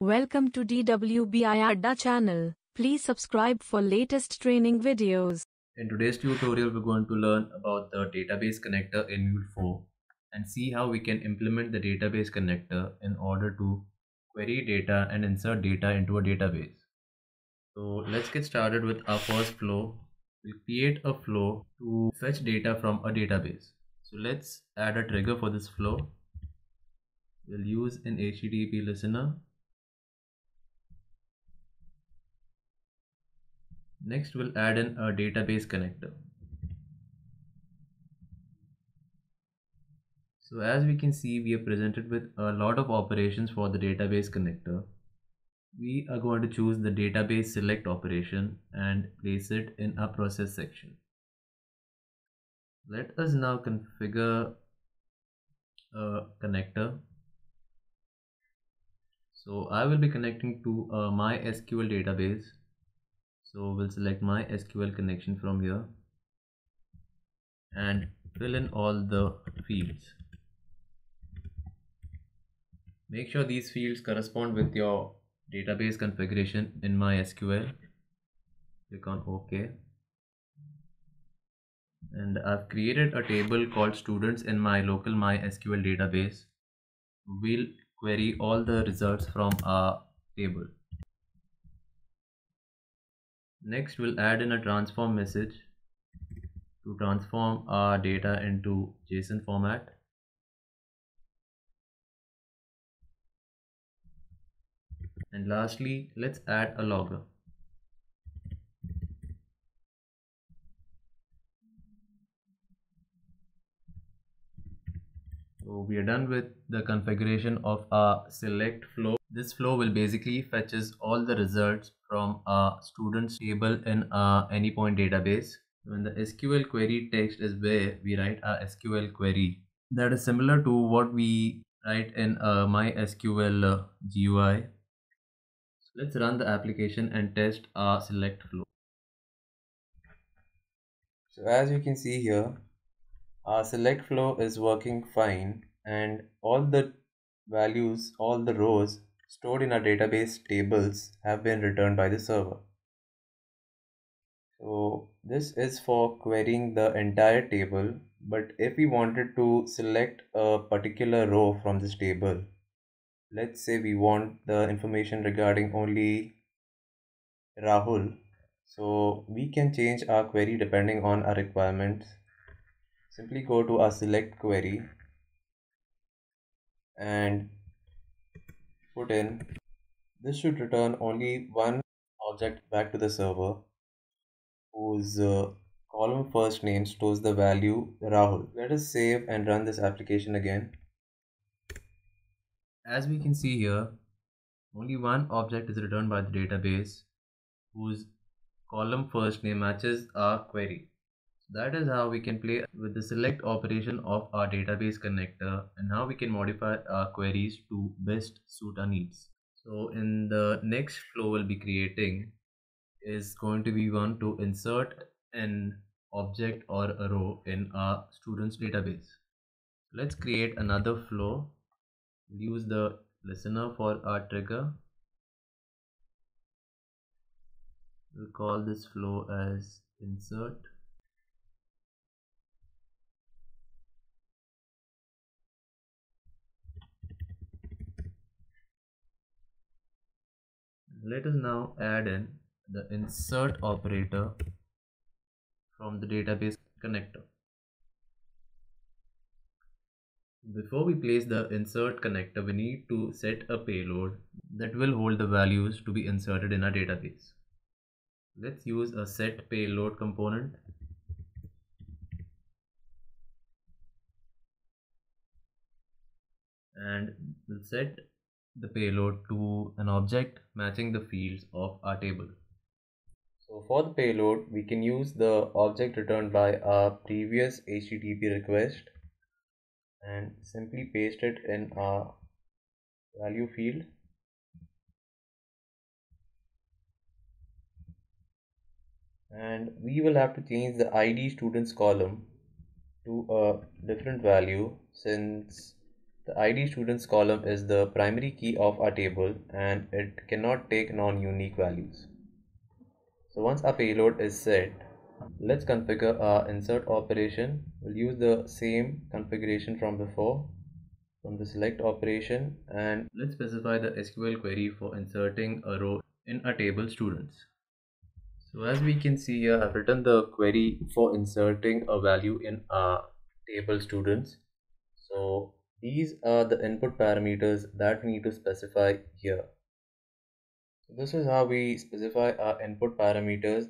Welcome to DWBI Adda channel. Please subscribe for latest training videos. In today's tutorial, we're going to learn about the database connector in Mule 4 and see how we can implement the database connector in order to query data and insert data into a database. So let's get started with our first flow. We'll create a flow to fetch data from a database. So let's add a trigger for this flow. We'll use an HTTP listener. Next, we'll add in a database connector. So as we can see, we are presented with a lot of operations for the database connector. We are going to choose the database select operation and place it in our process section. Let us now configure a connector. So I will be connecting to a MySQL database. So we'll select MySQL connection from here and fill in all the fields. Make sure these fields correspond with your database configuration in MySQL. Click on OK. And I've created a table called students in my local MySQL database. We'll query all the results from our table. Next, we'll add in a transform message to transform our data into JSON format. And lastly, let's add a logger. So we are done with the configuration of our select flow. This flow will basically fetches all the results from our students table in our AnyPoint database. When the SQL query text is where we write our SQL query. That is similar to what we write in MySQL GUI. So let's run the application and test our select flow. So as you can see here, our select flow is working fine and all the values, all the rows stored in our database tables have been returned by the server. So this is for querying the entire table, but if we wanted to select a particular row from this table, let's say we want the information regarding only Rahul, so we can change our query depending on our requirements. Simply go to our select query and put in, this should return only one object back to the server whose column first name stores the value Rahul. Let us save and run this application again. As we can see here, only one object is returned by the database whose column first name matches our query. That is how we can play with the select operation of our database connector and how we can modify our queries to best suit our needs. So in the next flow we'll be creating is going to be one to insert an object or a row in our students database. Let's create another flow. We'll use the listener for our trigger. We'll call this flow as insert. Let us now add in the insert operator from the database connector. Before we place the insert connector, we need to set a payload that will hold the values to be inserted in our database. Let's use a set payload component. And we'll set the payload to an object matching the fields of our table. So for the payload, we can use the object returned by our previous HTTP request and simply paste it in our value field. And we will have to change the ID students column to a different value since The ID students column is the primary key of our table and it cannot take non-unique values. So once our payload is set, let's configure our insert operation. We'll use the same configuration from before from the select operation, and let's specify the SQL query for inserting a row in a table students. So as we can see here, I've written the query for inserting a value in our table students. So these are the input parameters that we need to specify here. So this is how we specify our input parameters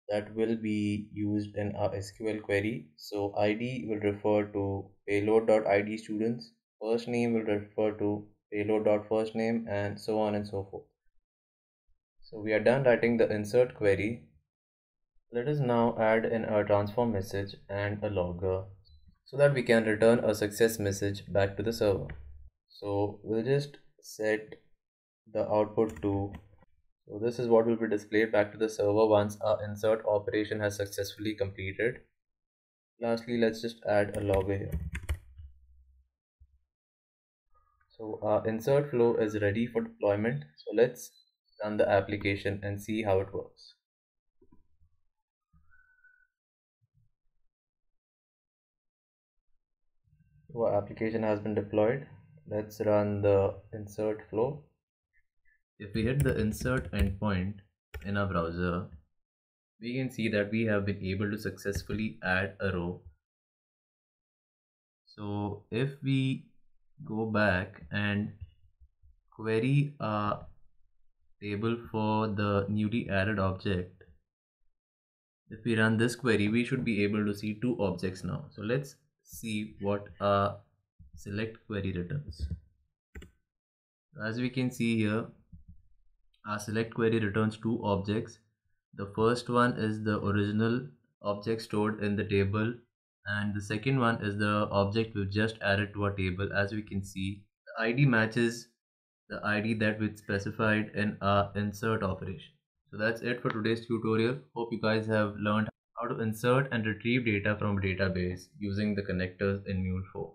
that will be used in our SQL query. So ID will refer to payload.id students, first name will refer to payload.firstname, and so on and so forth. So we are done writing the insert query. Let us now add in a transform message and a logger so that we can return a success message back to the server. So we'll just set the output to, so this is what will be displayed back to the server once our insert operation has successfully completed. Lastly, let's just add a logger here. So our insert flow is ready for deployment. So let's run the application and see how it works. So our application has been deployed. Let's run the insert flow. If we hit the insert endpoint in our browser, we can see that we have been able to successfully add a row. So if we go back and query a table for the newly added object, if we run this query, we should be able to see two objects now. So let's see what our select query returns. As we can see here, our select query returns two objects. The first one is the original object stored in the table, and the second one is the object we've just added to our table. As we can see, the ID matches the ID that we specified in our insert operation. So that's it for today's tutorial. Hope you guys have learned how to insert and retrieve data from a database using the connectors in Mule4.